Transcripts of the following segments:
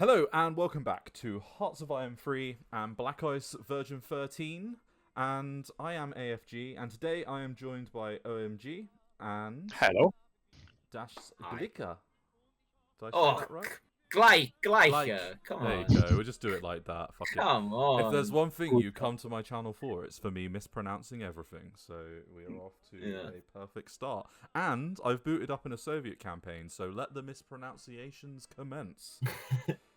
Hello and welcome back to Hearts of Iron 3 and Black Ice version 13. And I am AFG, and today I am joined by OMG and Hello. Dash Hi. Glika. Did I say Oh, that right? Gleicher. Come There on. you go, we'll just do it like that. Fuck it. Come If there's on. one thing Good. you come to my channel for, it's for me mispronouncing everything. So we are off to Yeah. a perfect start. And I've booted up in a Soviet campaign, so let the mispronunciations commence.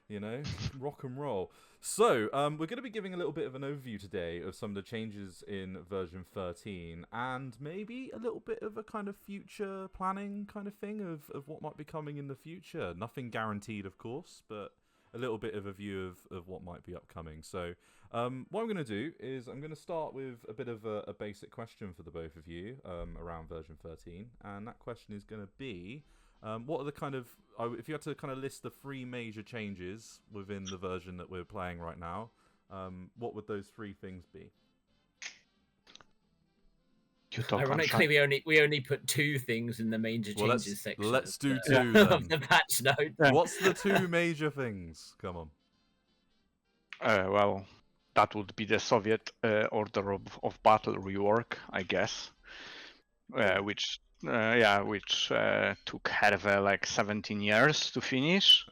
You know, rock and roll. So, we're going to be giving a little bit of an overview today of some of the changes in version 13, and maybe a little bit of a kind of future planning kind of thing of what might be coming in the future. Nothing guaranteed, of course, but a little bit of a view of what might be upcoming. So, what I'm going to do is I'm going to start with a bit of a basic question for the both of you around version 13, and that question is going to be... what are the kind of, if you had to kind of list the three major changes within the version that we're playing right now, what would those three things be? You talk Ironically, we only put two things in the major Well, changes section. let's do of two the, then. of the patch note. Yeah. What's the two major things? Come on. Well, that would be the Soviet order of battle rework, I guess, which took Hervé like 17 years to finish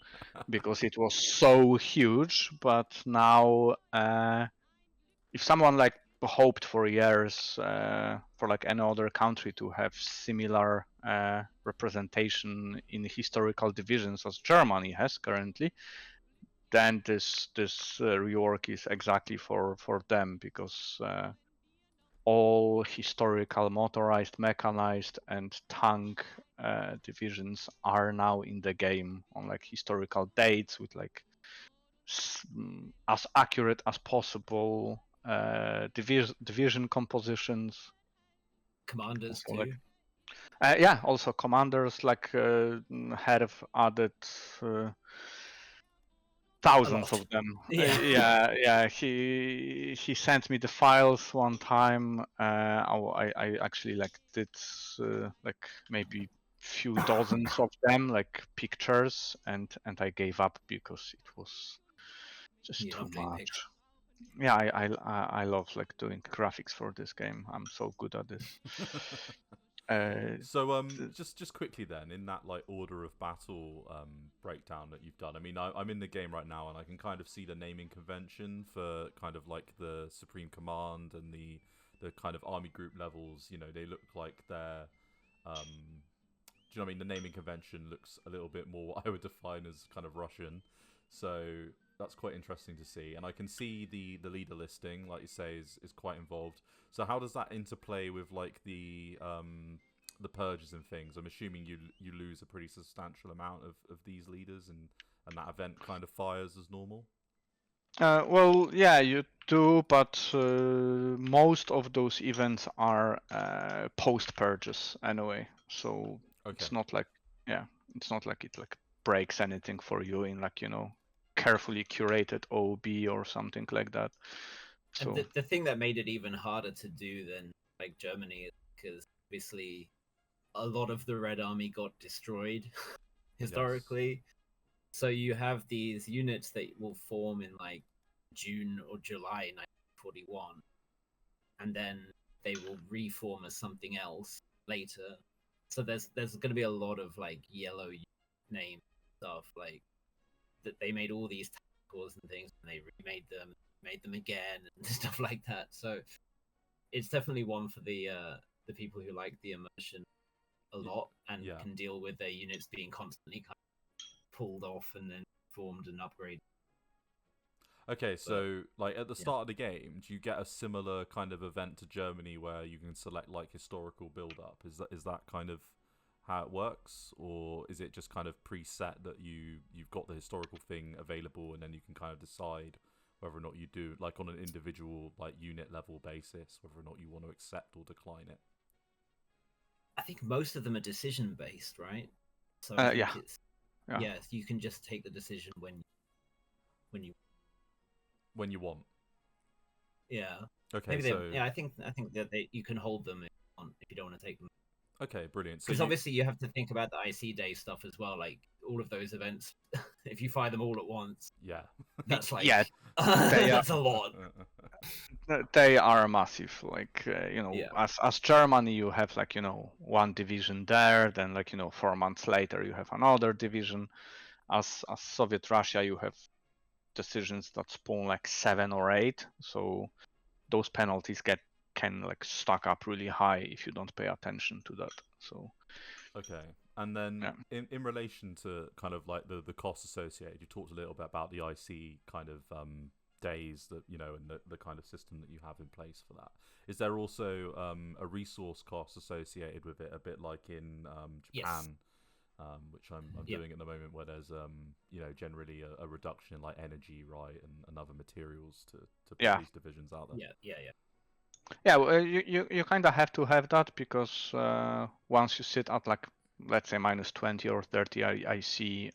because it was so huge. But now, if someone like hoped for years for like any other country to have similar representation in historical divisions as Germany has currently, then this rework is exactly for them, because all historical motorized, mechanized, and tank divisions are now in the game on like historical dates with like as accurate as possible division compositions. Commanders So, too. like, also commanders like have added thousands lot. of them. Yeah. He sent me the files one time. I actually like did like maybe few dozens of them, like pictures, and I gave up because it was just You too love doing much. pictures. Yeah, I love like doing graphics for this game. I'm so good at this. So just quickly then, in that like order of battle breakdown that you've done, I mean, I'm in the game right now and I can kind of see the naming convention for kind of like the Supreme Command and the kind of army group levels. You know, they look like they're do you know what I mean? The naming convention looks a little bit more what I would define as kind of Russian. So that's quite interesting to see. And I can see the leader listing, like you say, is quite involved. So how does that interplay with like the purges and things? I'm assuming you lose a pretty substantial amount of these leaders, and that event kind of fires as normal. Well, yeah, you do, but most of those events are post purges anyway. So Okay. it's not like it like breaks anything for you in like carefully curated OB or something like that. So And the thing that made it even harder to do than like Germany is because obviously a lot of the Red Army got destroyed historically. So you have these units that will form in like June or July 1941, and then they will reform as something else later. So there's going to be a lot of like yellow name stuff, like that they made all these tacticals and things, and they remade them, made them again, and stuff like that. So it's definitely one for the people who like the immersion a lot and can deal with their units being constantly kind of pulled off and then formed and upgraded. Okay, so like at the start of the game, do you get a similar kind of event to Germany where you can select like historical build-up? Is that kind of how it works, or is it just kind of preset that you've got the historical thing available and then you can kind of decide whether or not you do, like on an individual like unit level basis, whether or not you want to accept or decline it? I think most of them are decision based, right? So it's yes, you can just take the decision when you want. Yeah. Okay. Maybe I think that you can hold them if you don't want to take them. Okay, brilliant. Because obviously you have to think about the IC Day stuff as well. Like all of those events if you fire them all at once, Yeah. that's like Yeah, that's a lot. they are massive. Like Yeah. as Germany, you have like one division there, then like 4 months later you have another division. As Soviet Russia, you have decisions that spawn like 7 or 8. So those penalties can like stack up really high if you don't pay attention to that. So Okay. And then yeah. in relation to kind of like the costs associated, you talked a little bit about the IC kind of days that and the kind of system that you have in place for that. Is there also a resource cost associated with it, a bit like in Japan, which I'm Yep. doing at the moment, where there's generally a reduction in like energy, right, and other materials to put Yeah. these divisions out there. Yeah, well, you kind of have to have that because once you sit at like let's say minus 20 or 30 IC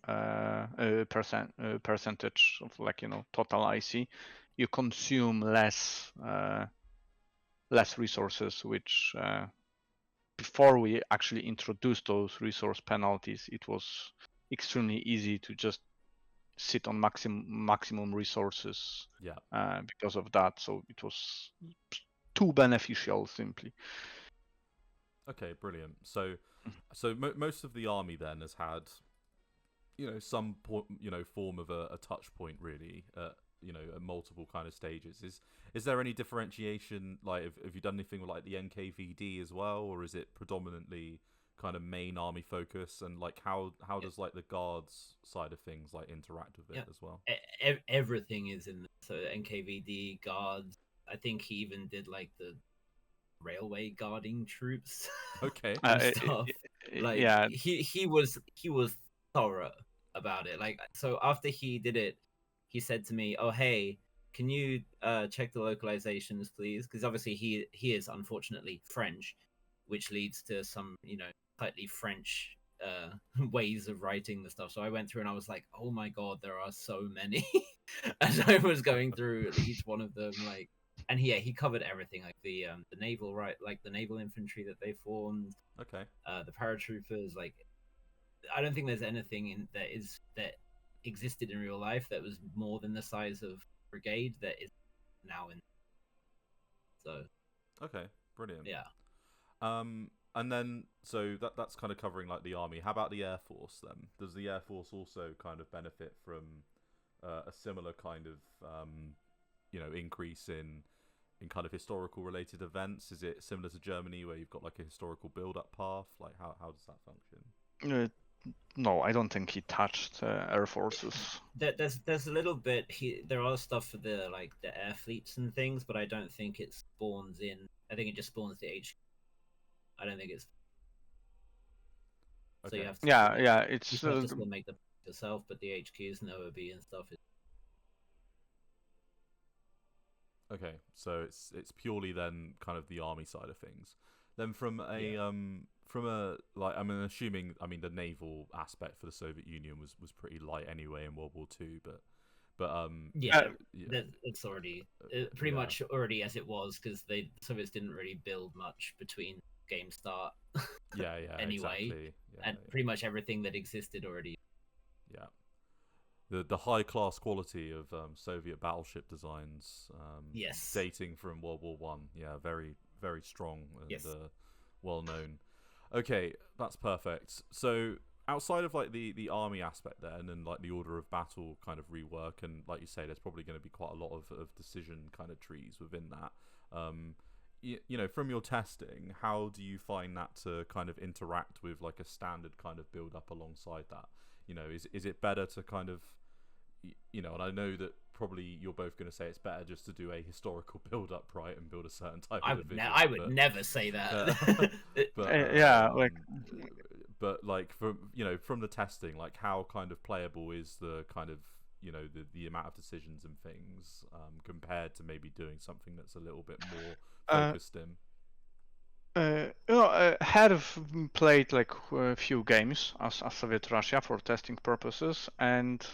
percentage of like total IC, you consume less resources, which before we actually introduced those resource penalties, it was extremely easy to just sit on maximum resources because of that. So it was too beneficial simply. Okay, brilliant. So most of the army then has had some form of a touch point really at at multiple kind of stages. Is there any differentiation, like have you done anything with like the NKVD as well, or is it predominantly kind of main army focus, and like how does like the guards side of things like interact with it as well? Everything is in so NKVD guards. I think he even did like the railway guarding troops. Okay. And stuff. Like yeah, he was thorough about it. Like so after he did it, he said to me, "Oh hey, can you check the localizations, please?" Because obviously he is unfortunately French, which leads to some slightly French ways of writing the stuff. So I went through and I was like, "Oh my god, there are so many." As I was going through each one of them, like, and he covered everything, like the naval like the naval infantry that they formed, Okay. the paratroopers. Like, I don't think there's anything that existed in real life that was more than the size of brigade that is now in. So. Okay. Brilliant. Yeah. And then so that's kind of covering like the army. How about the air force then? Does the air force also kind of benefit from a similar kind of increase in kind of historical related events? Is it similar to Germany where you've got like a historical build up path? Like how does that function? No, I don't think he touched air forces. There's a little bit. There are stuff for the like the air fleets and things, but I don't think it spawns in. I think it just spawns the HQ. I don't think it's. Okay. So you have to. It's. You have to still make them yourself, but the HQs and OOB and stuff is. Okay, so it's purely then kind of the army side of things. Then from a like I'm assuming the naval aspect for the Soviet Union was pretty light anyway in World War II, but it's already pretty much already as it was because the Soviets didn't really build much between game start. Anyway, exactly. and pretty much everything that existed already. Yeah. The high class quality of Soviet battleship designs, dating from World War One, very very strong and well known. Okay, that's perfect. So outside of like the army aspect then, and like the order of battle kind of rework, and like you say, there's probably going to be quite a lot of decision kind of trees within that. From your testing, how do you find that to kind of interact with like a standard kind of build up alongside that? Is it better to kind of and I know that probably you're both going to say it's better just to do a historical build up, right, and build a certain type of division. I would never say that. But like from the testing, like how kind of playable is the kind of the amount of decisions and things compared to maybe doing something that's a little bit more focused in. Had played like a few games as Soviet Russia for testing purposes, and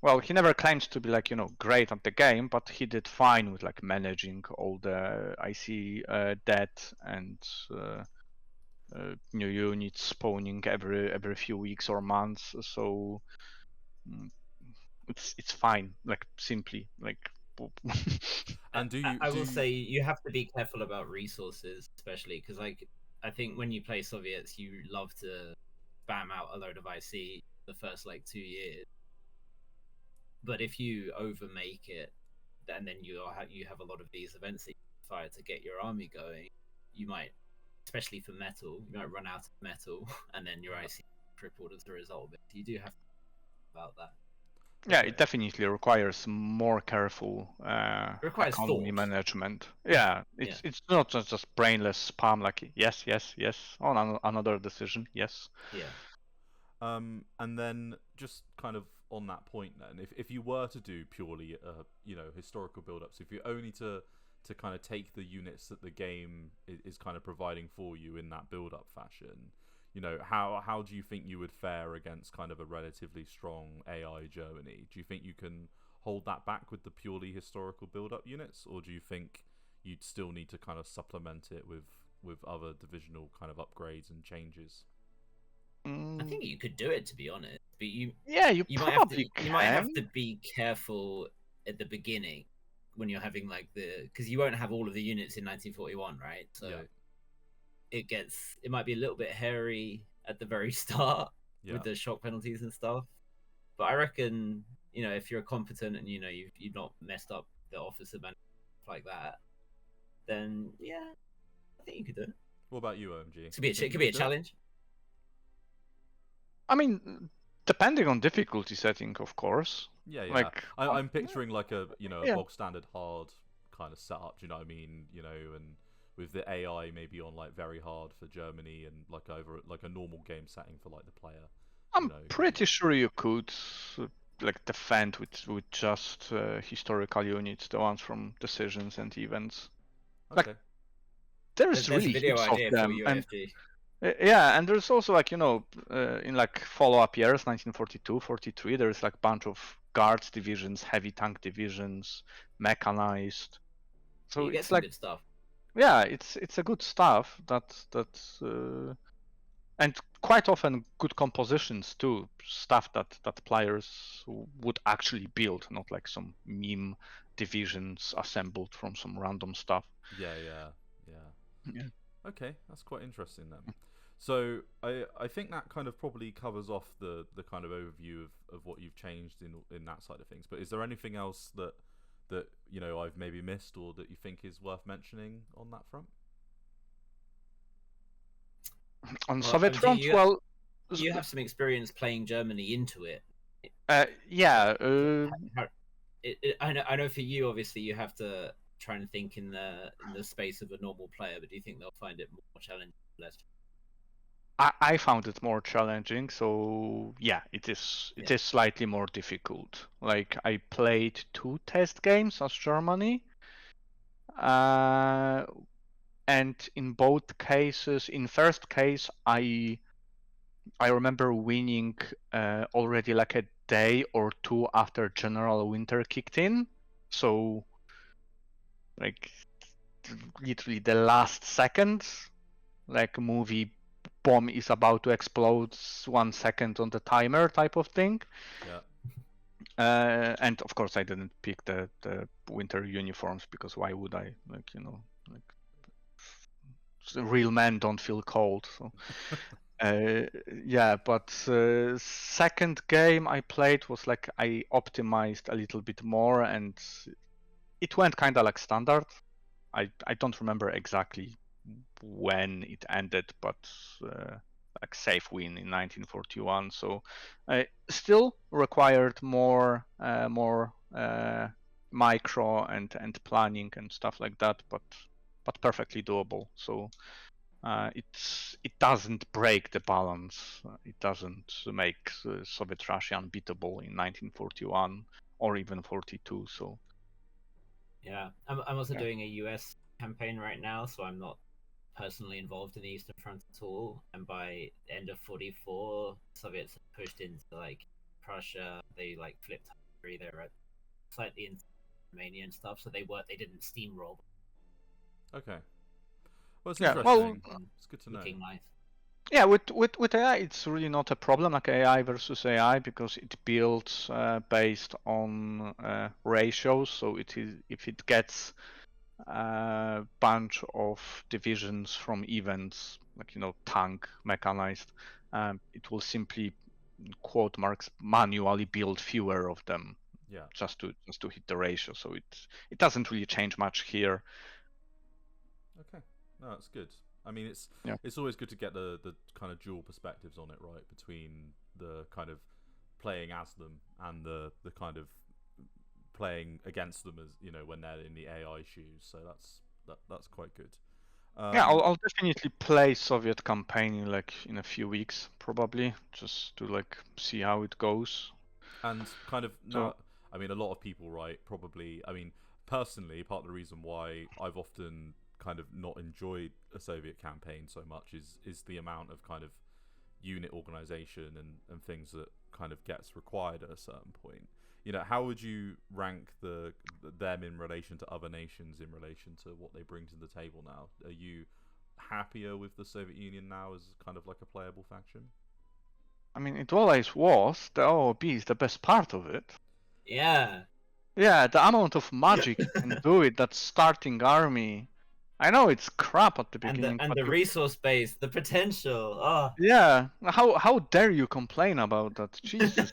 well, he never claims to be like great at the game, but he did fine with like managing all the IC debt and new units spawning every few weeks or months. So it's fine. Like simply like. And do you I do will you, say you have to be careful about resources, especially because like I think when you play Soviets, you love to spam out a load of IC the first like 2 years. But if you overmake it, and then you have a lot of these events that you fire to get your army going, you might, especially for metal, you might run out of metal, and then your IC tripled as a result of it. You do have to think about that. Yeah, okay. it definitely requires more careful It requires economy thought. management. Yeah, Yeah. it's not just brainless spam like yes, yes, yes on another decision. Yes. Yeah. And then just kind of on that point, then, if you were to do purely, historical build-ups, if you're only to kind of take the units that the game is kind of providing for you in that build-up fashion, how do you think you would fare against kind of a relatively strong AI Germany? Do you think you can hold that back with the purely historical build-up units, or do you think you'd still need to kind of supplement it with other divisional kind of upgrades and changes? I think you could do it, to be honest, but Yeah, you you might have to probably you might have can. to be careful at the beginning when you're having like because you won't have all of the units in 1941, right? So Yeah. it might be a little bit hairy at the very start Yeah. with the shock penalties and stuff. But I reckon if you're competent and you've not messed up the officer man like that, then yeah, I think you could do it. What about you, OMG? It could be You think it you could be a do it? challenge. I mean, depending on difficulty setting, of course. Yeah, yeah. Like, I'm picturing like a yeah. bog standard hard kind of setup. Do you know what I mean? And with the AI maybe on like very hard for Germany and like over like a normal game setting for like the player. I'm pretty sure you could uh, like defend with just historical units, the ones from decisions and events. Like Okay. there's There's a really video heaps of idea for them, you, and AFG. yeah, and there's also like in like follow-up years, 1942, 43, there's like bunch of guards divisions, heavy tank divisions, mechanized. So You get it's some like good stuff. yeah, it's a good stuff that and quite often good compositions too, stuff that players would actually build, not like some meme divisions assembled from some random stuff. Yeah, yeah, yeah. Yeah. Okay, that's quite interesting then. So I think that kind of probably covers off the kind of overview of what you've changed in that side of things. But is there anything else that I've maybe missed or that you think is worth mentioning on that front? On Well, Soviet front, well, you have some experience playing Germany into it. yeah, I know for you, obviously, you have to try and think in the space of a normal player, but do you think they'll find it more challenging or less? I found it more challenging. So yeah, it is slightly more difficult. Like I played 2 test games as Germany, and in both cases, in first case, I remember winning already like a day or two after General Winter kicked in. So like literally the last second, like movie bomb is about to explode 1 second on the timer type of thing. Yeah. And of course I didn't pick the winter uniforms because why would I? Like real men don't feel cold. So yeah, but second game I played was like I optimized a little bit more and it went kind of like standard. I don't remember exactly when it ended, but like safe win in 1941. So still required more micro and planning and stuff like that, but perfectly doable. So it doesn't break the balance. It doesn't make Soviet Russia unbeatable in 1941 or even 42. So Yeah, I'm also yeah. doing a US campaign right now, so I'm not personally involved in the Eastern Front at all. And by the end of 44, Soviets pushed into like Prussia. They like flipped Hungary. They were slightly into Romania and stuff, so they didn't steamroll. Okay. Well, it's Yeah, well, interesting. It's good to know. Looking nice. Yeah, with AI, it's really not a problem, like AI versus AI, because it builds based on ratios. So it is, if it gets a bunch of divisions from events, like tank, mechanized, it will simply, quote marks, manually build fewer of them Yeah. just to hit the ratio. So it doesn't really change much here. Okay. No, that's good. I mean, Yeah. it's always good to get the kind of dual perspectives on it, right? Between the kind of playing as them and the kind of playing against them, as when they're in the AI shoes. So that's quite good. Yeah, I'll definitely play Soviet campaign like in a few weeks, probably, just to like see how it goes. And kind of So now, I mean, a lot of people, right? Probably, I mean, personally, part of the reason why I've often kind of not enjoyed a Soviet campaign so much is the amount of kind of unit organization and things that kind of gets required at a certain point. How would you rank them in relation to other nations in relation to what they bring to the table now? Are you happier with the Soviet Union now as kind of like a playable faction? I mean, it always was. The OOB is the best part of it. Yeah. Yeah, the amount of magic you can do it, that starting army. I know it's crap at the beginning, And but the resource base, the potential. Oh. yeah, how dare you complain about that? Jesus.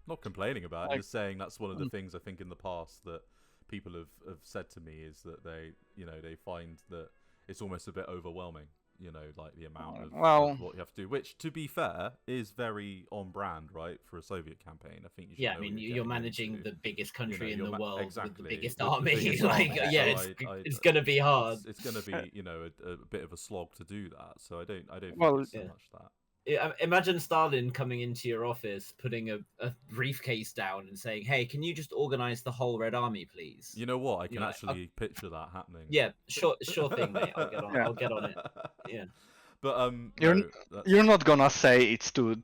Not complaining about it, Like, just saying that's one of the things I think in the past that people have said to me is that they find that it's almost a bit overwhelming, like the amount of well, what you have to do, which to be fair is very on brand, right, for a Soviet campaign. I think you should Yeah, know I mean, what you're getting managing into. the biggest country in the world with the Exactly biggest with the army. biggest Like, army. yeah, So it's gonna be hard. it's going to be a bit of a slog to do that. So I don't think well, it's so Yeah. much that. Imagine Stalin coming into your office, putting a briefcase down and saying, "Hey, can you just organize the whole Red Army, please?" You know what? I can You're like, actually picture that happening. yeah, sure thing, mate. I'll get on. yeah. I'll get on it. Yeah. But You're no, that's you're not gonna say it's too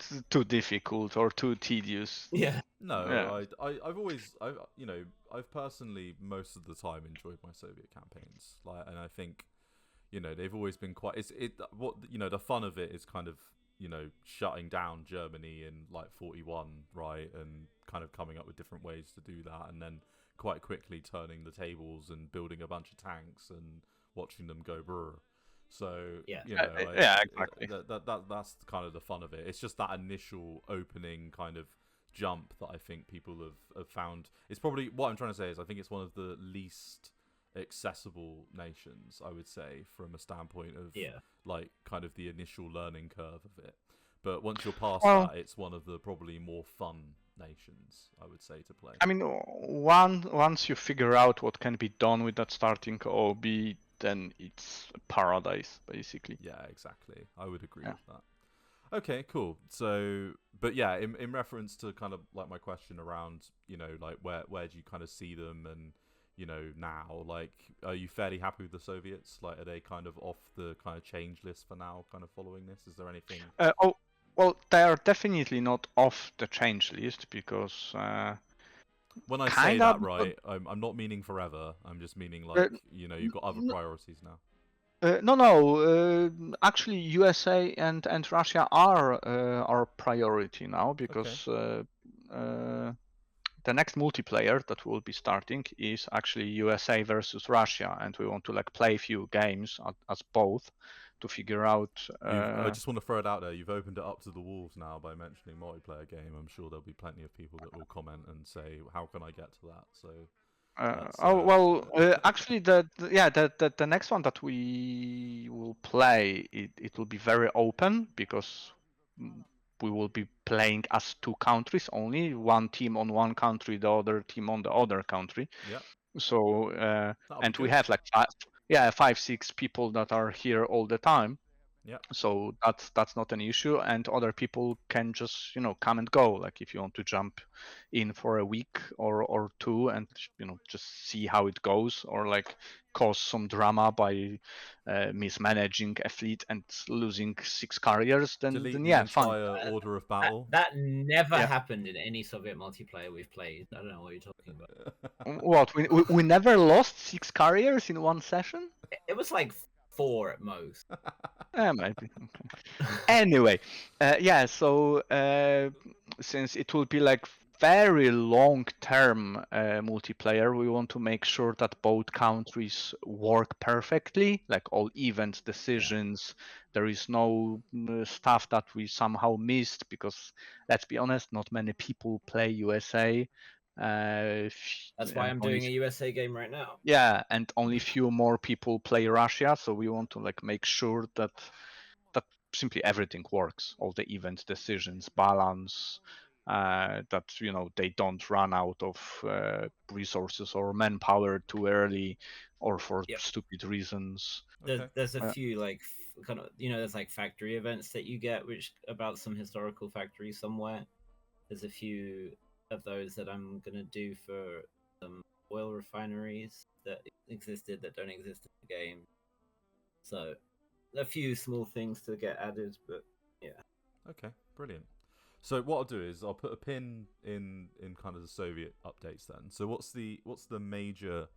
difficult or too tedious. Yeah. no. I've always I've personally most of the time enjoyed my Soviet campaigns. Like, and I think they've always been quite. The fun of it is kind of shutting down Germany in like 41, right, and kind of coming up with different ways to do that, and then quite quickly turning the tables and building a bunch of tanks and watching them go brr. So Yeah. Yeah, exactly. that's kind of the fun of it. It's just that initial opening kind of jump that I think people have found. It's probably what I'm trying to say is I think it's one of the least accessible nations, I would say, from a standpoint of like kind of the initial learning curve of it. But once you're past Well, that, it's one of the probably more fun nations, I would say, to play. I mean, once you figure out what can be done with that starting OB, then it's a paradise, basically. Yeah, exactly. I would agree Yeah. with that. Okay, cool. So, but yeah, in reference to kind of like my question around, like where do you kind of see them and, now, like, are you fairly happy with the Soviets? Like, are they kind of off the kind of change list for now, kind of following this? Is there anything? Well, they are definitely not off the change list because When I say kinda, that, right, I'm not meaning forever. I'm just meaning like, you've got other priorities now. no. Actually, USA and Russia are our priority now because the next multiplayer that we'll be starting is actually USA versus Russia, and we want to like play a few games as both to figure out. I just want to throw it out there. You've opened it up to the wolves now by mentioning multiplayer game. I'm sure there'll be plenty of people that will comment and say, "How can I get to that?" So Actually, the next one that we will play, it will be very open because we will be playing as two countries only, one team on one country, the other team on the other country. yeah, So and we good. have like 5, 6 people that are here all the time. Yeah. So that's not an issue, and other people can just come and go. Like if you want to jump in for a week or two and just see how it goes, or like cause some drama by mismanaging a fleet and losing 6 carriers, then Delete the yeah, fine. entire order of battle. That never Yeah. happened in any Soviet multiplayer we've played. I don't know what you're talking about. What we never lost 6 carriers in one session? It was like 4 at most. Maybe. Okay. Anyway, yeah. So since it will be like very long-term multiplayer, we want to make sure that both countries work perfectly, like all events, decisions. There is no stuff that we somehow missed because, let's be honest, not many people play USA. That's why I'm doing a USA game right now. Yeah, and only few more people play Russia, so we want to like make sure that simply everything works, all the event decisions, balance, that they don't run out of resources or manpower too early or for Yep. stupid reasons. There's a few like kind of there's like factory events that you get which about some historical factory somewhere. There's a few of those that I'm gonna do for some oil refineries that existed that don't exist in the game. So a few small things to get added, but yeah. Okay, brilliant. So what I'll do is I'll put a pin in kind of the Soviet updates then. So what's the major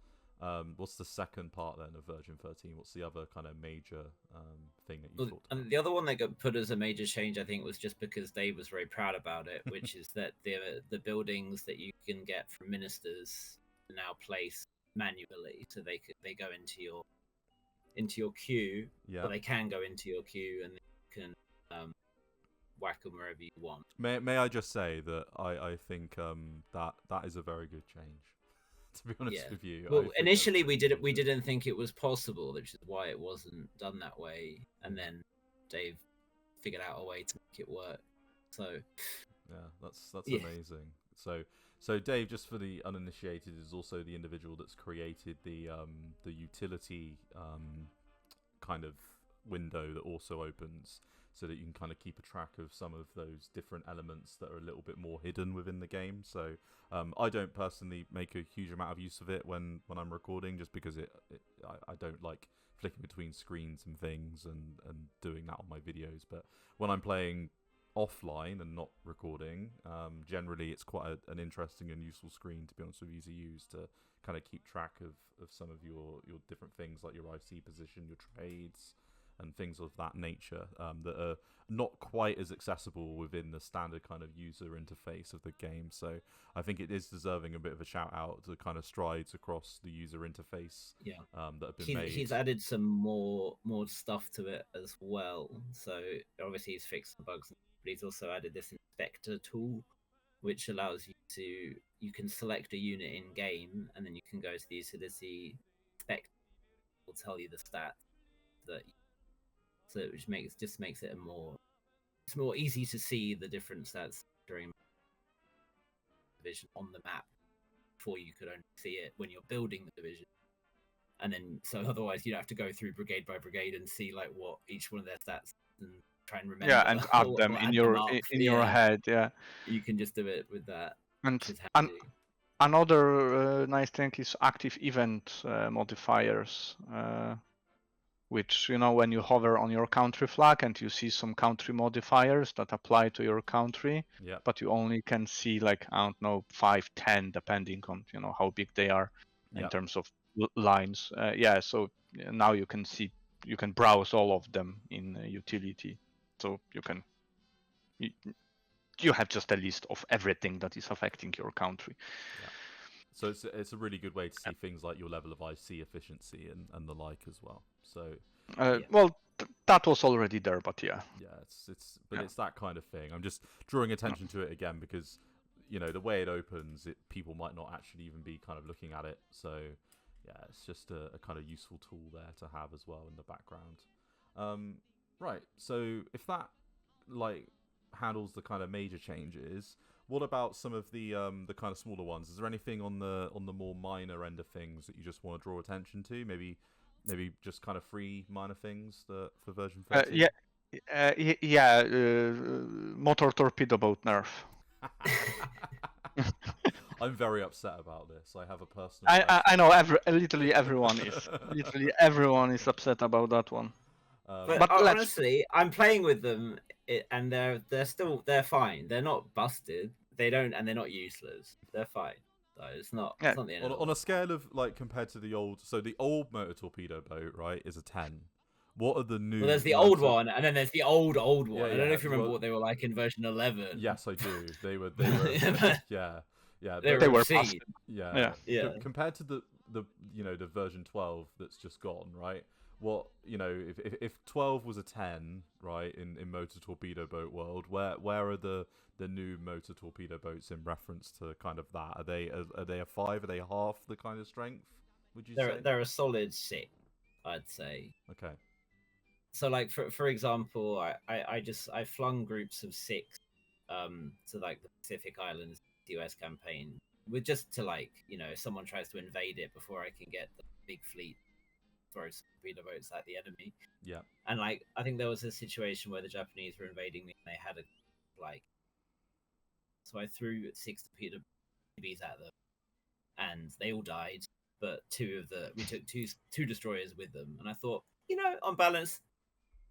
what's the second part then of version 13? What's the other kind of major thing that you talked about? And the other one that got put as a major change, I think, was just because Dave was very proud about it, which is that the buildings that you can get from ministers are now placed manually, so they go into your queue, Yeah. or they can go into your queue and you can whack them wherever you want. May I just say that I think that is a very good change. To be honest with you. Well, initially we didn't think it was possible, which is why it wasn't done that way. And then Dave figured out a way to make it work. So yeah, that's amazing. So Dave, just for the uninitiated, is also the individual that's created the utility kind of window that also opens, so that you can kind of keep a track of some of those different elements that are a little bit more hidden within the game. So I don't personally make a huge amount of use of it when I'm recording, just because I don't like flicking between screens and things and doing that on my videos. But when I'm playing offline and not recording, generally it's quite an interesting and useful screen, to be honest with you, to use to kind of keep track of some of your different things, like your IC position, your trades, and things of that nature, that are not quite as accessible within the standard kind of user interface of the game. So I think it is deserving a bit of a shout out to kind of strides across the user interface that have been made. He's added some more stuff to it as well. So obviously he's fixed the bugs, but he's also added this inspector tool, which allows you can select a unit in game, and then you can go to the utility inspector, will tell you the stats that. So which makes it it's more easy to see the different stats during division on the map, before you could only see it when you're building the division. And then so otherwise you'd have to go through brigade by brigade and see like what each one of their stats and try and remember. Yeah, and add them in your head. Yeah, you can just do it with that. And another nice thing is active event modifiers, which, when you hover on your country flag and you see some country modifiers that apply to your country, but you only can see like, I don't know, 5, 10, depending on how big they are in terms of lines. So now you can browse all of them in utility, so you have just a list of everything that is affecting your country. So it's a really good way to see things like your level of IC efficiency and the like as well. So well, that was already there, but it's that kind of thing. I'm just drawing attention to it again because the way it opens, people might not actually even be kind of looking at it. So it's just a kind of useful tool there to have as well in the background. Right. So if that like handles the kind of major changes, what about some of the kind of smaller ones? Is there anything on the more minor end of things that you just want to draw attention to? Maybe just kind of 3 minor things for version 13? Motor torpedo boat nerf. I'm very upset about this. I have a personal. I know. Literally everyone is. Literally everyone is upset about that one. But honestly, I'm playing with them, and they're fine. They're not busted. They're not useless. They're fine. So it's not the end on a scale of like compared to the old. So the old motor torpedo boat, right, is a 10. What are the new? Well, there's the old motor- one, and then there's the old one. Yeah, I don't know yeah, if you remember well- what they were like in version 11. Yes, I do. They were. They Yeah, yeah. They but- They were were obscene. Yeah. Yeah. Yeah. Compared to the the version 12 that's just gone, right? What if 12 was a 10, right, in Motor Torpedo Boat world, where are the new Motor Torpedo Boats in reference to kind of that? Are they a 5? Are they half the kind of strength? Would you say? They're a solid 6, I'd say. Okay. So like for example, I flung groups of 6 to like the Pacific Islands US campaign with just to like, if someone tries to invade it before I can get the big fleet, throw some torpedo boats at the enemy. Yeah. And like I think there was a situation where the Japanese were invading me and they had so I threw 6 torpedo BBs at them and they all died, but we took two destroyers with them, and I thought, on balance,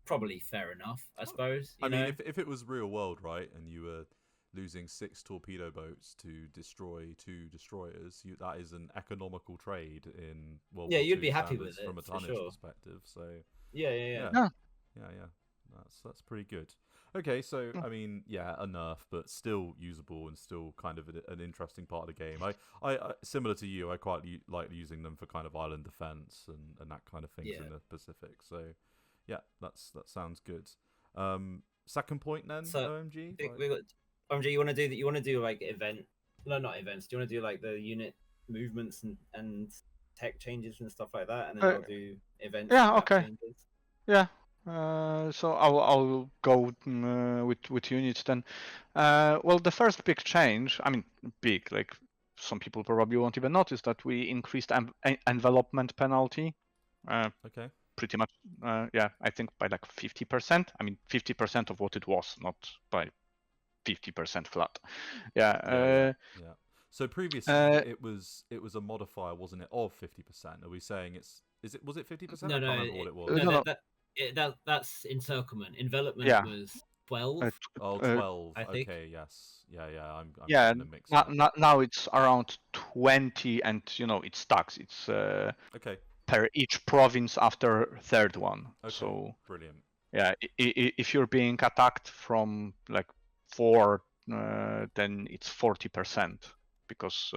probably fair enough, I suppose. I mean, if it was real world, right, and you were losing 6 torpedo boats to destroy 2 destroyers, that is an economical trade in World War you'd II be happy with standards it from a for tonnage sure. perspective. So Yeah. yeah. That's pretty good. Okay, so I mean, yeah, a nerf, but still usable and still kind of an interesting part of the game. I similar to you, I quite like using them for kind of island defense and that kind of things in the Pacific. So yeah, that sounds good. Second point then, So, OMG. we got OMG. You want to do that? You want to do like event? No, not events. Do you want to do like the unit movements and tech changes and stuff like that, and then I'll do events? Yeah. Okay. Changes? Yeah. So I'll go with units then. Well, the first big change, I mean, big, like some people probably won't even notice that we increased envelopment penalty. Okay. Pretty much, yeah, I think by like 50%. I mean, 50% of what it was, not by 50% flat. Yeah. Yeah. So previously it was a modifier, wasn't it, of 50%? Are we saying was it 50%? No, I can't remember what it was. No. That's encirclement. Envelopment was 12. 12. I think. Okay, yes. Yeah, I'm yeah. getting them mixed up. Now it's around 20, and it stacks. It's Okay. per each province after third one. Okay. So brilliant. yeah, if you're being attacked from like 4, then it's 40% because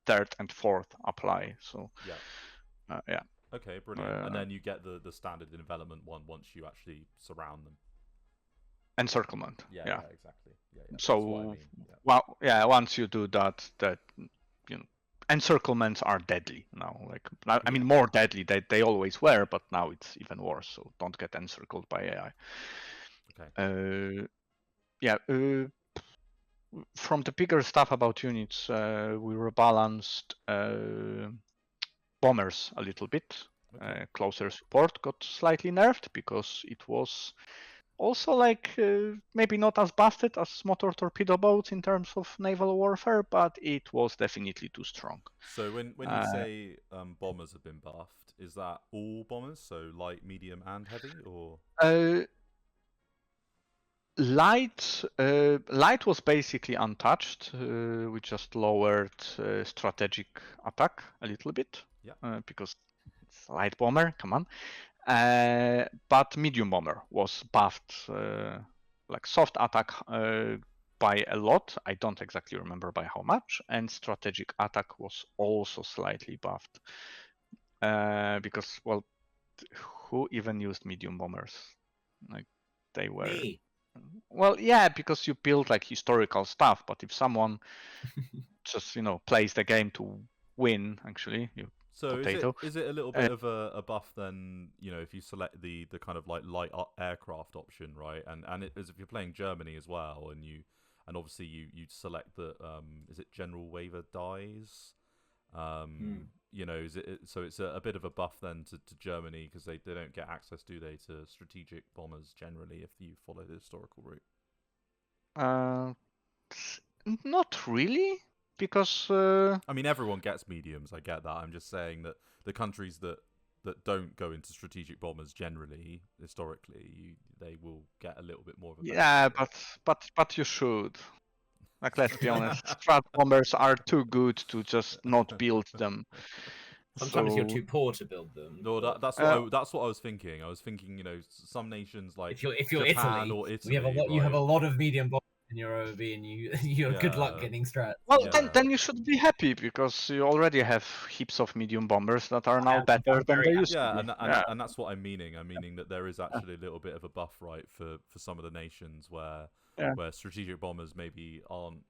third and fourth apply. So yeah. Okay, brilliant. And then you get the standard envelopment one once you actually surround them. Encirclement. Yeah, exactly. Yeah. So that's what I mean. well, yeah, once you do that encirclements are deadly now. Like I mean, more deadly. They always were, but now it's even worse. So don't get encircled by AI. Okay. Yeah. From the bigger stuff about units, we rebalanced bombers a little bit. Okay. Closer support got slightly nerfed because it was also like maybe not as busted as motor torpedo boats in terms of naval warfare, but it was definitely too strong. So when you say bombers have been buffed, is that all bombers? So light, medium, and heavy, or? Light was basically untouched. We just lowered strategic attack a little bit because it's a light bomber. Come on. But medium bomber was buffed, like soft attack by a lot. I don't exactly remember by how much, and strategic attack was also slightly buffed. Because who even used medium bombers? Like they were. Me. Well, yeah, because you build like historical stuff, but if someone just plays the game to win, actually, so is it a little bit of a buff then? If you select the kind of like light aircraft option, right? And it is if you're playing Germany as well, and obviously you select the is it General Waiver dies? Is it so it's a bit of a buff then to Germany because they don't get access, do they, to strategic bombers generally if you follow the historical route? Not really, because I mean everyone gets mediums. I get that. I'm just saying that the countries that don't go into strategic bombers generally historically they will get a little bit more of a benefit. but you should. Like, let's be honest, strat bombers are too good to just not build them. Sometimes you're So too poor to build them. No, but that's what I was thinking. I was thinking, some nations like if you're Japan Italy, or we have a Italy, lot. You have a right? lot of medium bombs in your OOB, and you're good luck Yeah, getting strats. well, Yeah. then you should be happy because you already have heaps of medium bombers that are now I'm better than very they happy. used to Yeah, be. and that's what I'm meaning. I'm meaning that there is actually a little bit of a buff, right, for some of the nations Yeah. where strategic bombers maybe aren't,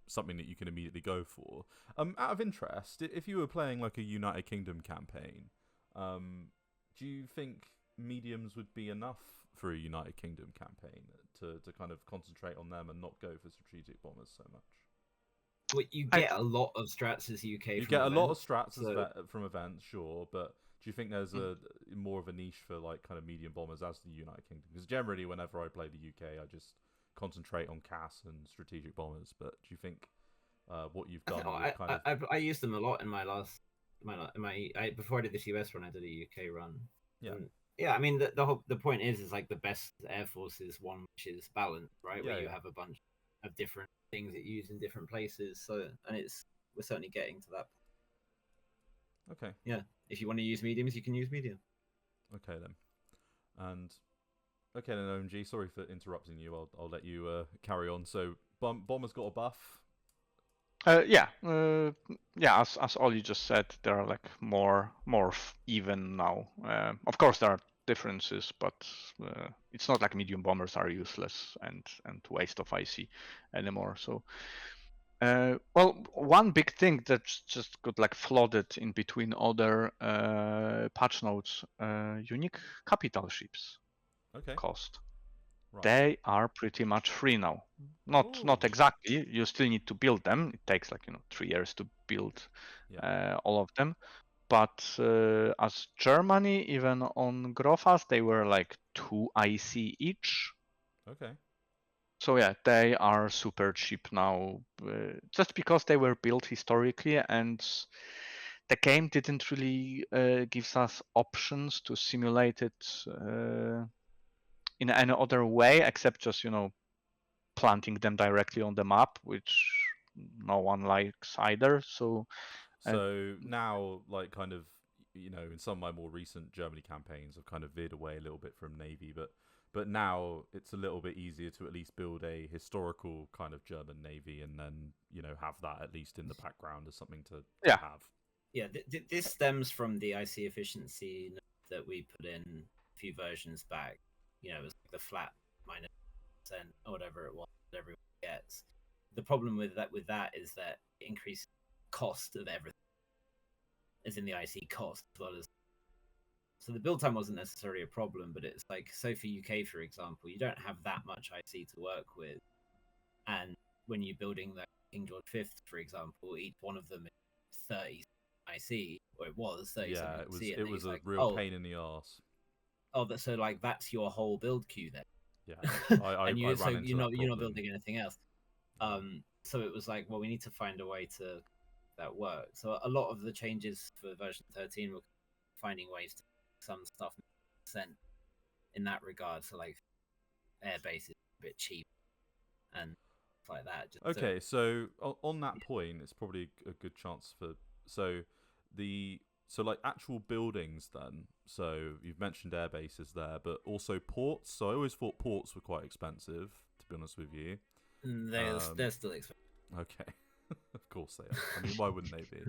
something that you can immediately go for. Out of interest, if you were playing like a United Kingdom campaign, do you think mediums would be enough for a United Kingdom campaign to kind of concentrate on them and not go for strategic bombers so much? Well, you I- get a lot of strats as UK. You from get a lot of events, strats so- from events, sure, but do you think there's a more of a niche for like kind of medium bombers as the United Kingdom? Because generally, whenever I play the UK, I just concentrate on CAS and strategic bombers. But do you think what you've done would kind of I used them a lot in my before I did this US run, I did a UK run. Yeah. And, yeah, I mean the point is like the best air force is one which is balanced, right? Yeah, Where you yeah. have a bunch of different things that you use in different places. So we're certainly getting to that. Okay, Yeah, if you want to use mediums, you can use medium. okay then, and okay then, OMG. Sorry for interrupting you. I'll let you carry on. So bombers got a buff. Yeah, As Ollie just said, they are like more even now. Of course, there are differences, but it's not like medium bombers are useless and waste of IC anymore. So, well, one big thing that just got like flooded in between other patch notes, unique capital ships Okay, cost. right. They are pretty much free now. Not Ooh. exactly. You still need to build them. It takes like 3 years to build Yeah. all of them. But as Germany, even on Grofas, they were like 2 IC each. Okay. So yeah, they are super cheap now, just because they were built historically, and the game didn't really gives us options to simulate it in any other way except just planting them directly on the map, which no one likes either. So So now, like, kind of, in some of my more recent Germany campaigns, I've kind of veered away a little bit from Navy, but now it's a little bit easier to at least build a historical kind of German Navy, and then have that at least in the background as something to Yeah. have. Yeah, this stems from the IC efficiency that we put in a few versions back. It was like the flat -% or whatever it was that everyone gets. The problem with that is that it increases cost of everything, as in the IC cost as well as. So the build time wasn't necessarily a problem, but it's like, so for UK, for example, you don't have that much IC to work with, and when you're building the King George V, for example, each one of them is 30 IC, or it was 30. Yeah, IC, it was a like, real pain in the arse. So like that's your whole build queue then. Yeah, I and ran into you're not that building anything else. So it was like, well, we need to find a way to that work. So a lot of the changes for version 13 were finding ways to make some stuff % in that regard. So like air base is a bit cheap and stuff like that. Okay, so on that point, it's probably a good chance for like actual buildings then. So you've mentioned air bases there, but also ports. So I always thought ports were quite expensive, to be honest with you. They're still expensive. Okay, of course they are. I mean, why wouldn't they be?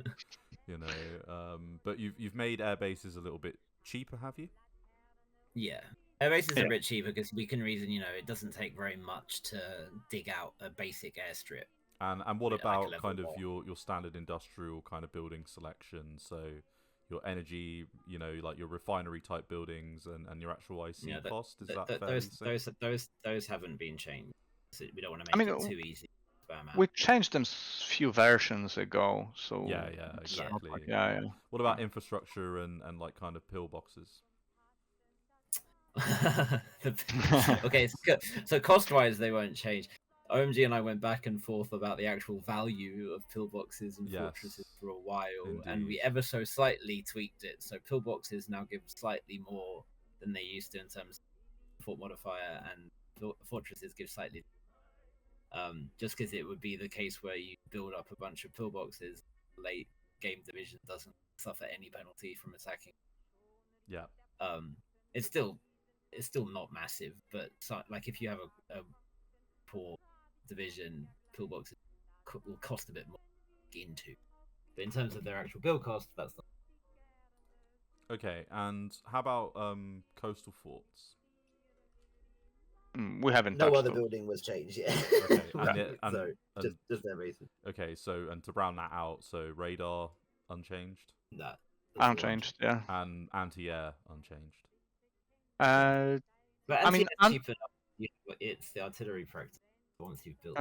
But you've made air bases a little bit cheaper, have you? Yeah. Air bases are a bit cheaper because we can reason, it doesn't take very much to dig out a basic airstrip. And what about kind of one. your standard industrial kind of building selection? So your energy, like your refinery type buildings and your actual IC cost, is that fairly safe? Those haven't been changed. So we don't want to make it too easy. We changed them few versions ago, so yeah, exactly. Yeah. What about infrastructure and like kind of pillboxes? Okay, so cost-wise, they won't change. OMG and I went back and forth about the actual value of pillboxes and fortresses for a while, and we ever so slightly tweaked it. So pillboxes now give slightly more than they used to in terms of fort modifier, and fortresses give slightly. Just because it would be the case where you build up a bunch of pillboxes late game division doesn't suffer any penalty from attacking. Yeah. It's still not massive, but like if you have a poor division, pillboxes will cost a bit more into. But in terms of their actual build cost, that's not. Okay, and how about coastal forts? We haven't No touched other those. building was changed yet. Okay, Right, and so just their reason. okay, so and to round that out, so radar unchanged, That Unchanged, yeah. and anti-air unchanged. But I mean, it's cheap enough. It's the artillery practice once you've built.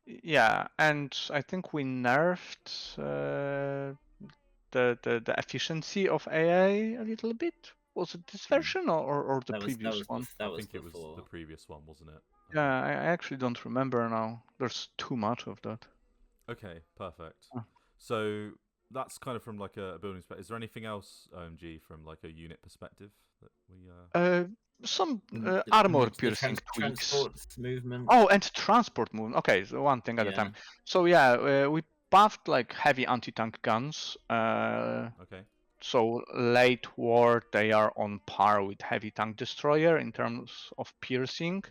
yeah, and I think we nerfed the efficiency of AA a little bit. Was it this version or the previous one? I think it was the previous one, wasn't it? Yeah, I actually don't remember now. There's too much of that. Okay, perfect. Oh. So that's kind of from like a building perspective. Is there anything else, OMG, from like a unit perspective that we? Some armor piercing tweaks. Transports movement. Oh, and transport movement. Okay, so one thing at a time. So yeah, we buffed like heavy anti-tank guns. Okay. So late war, they are on par with heavy tank destroyer in terms of piercing,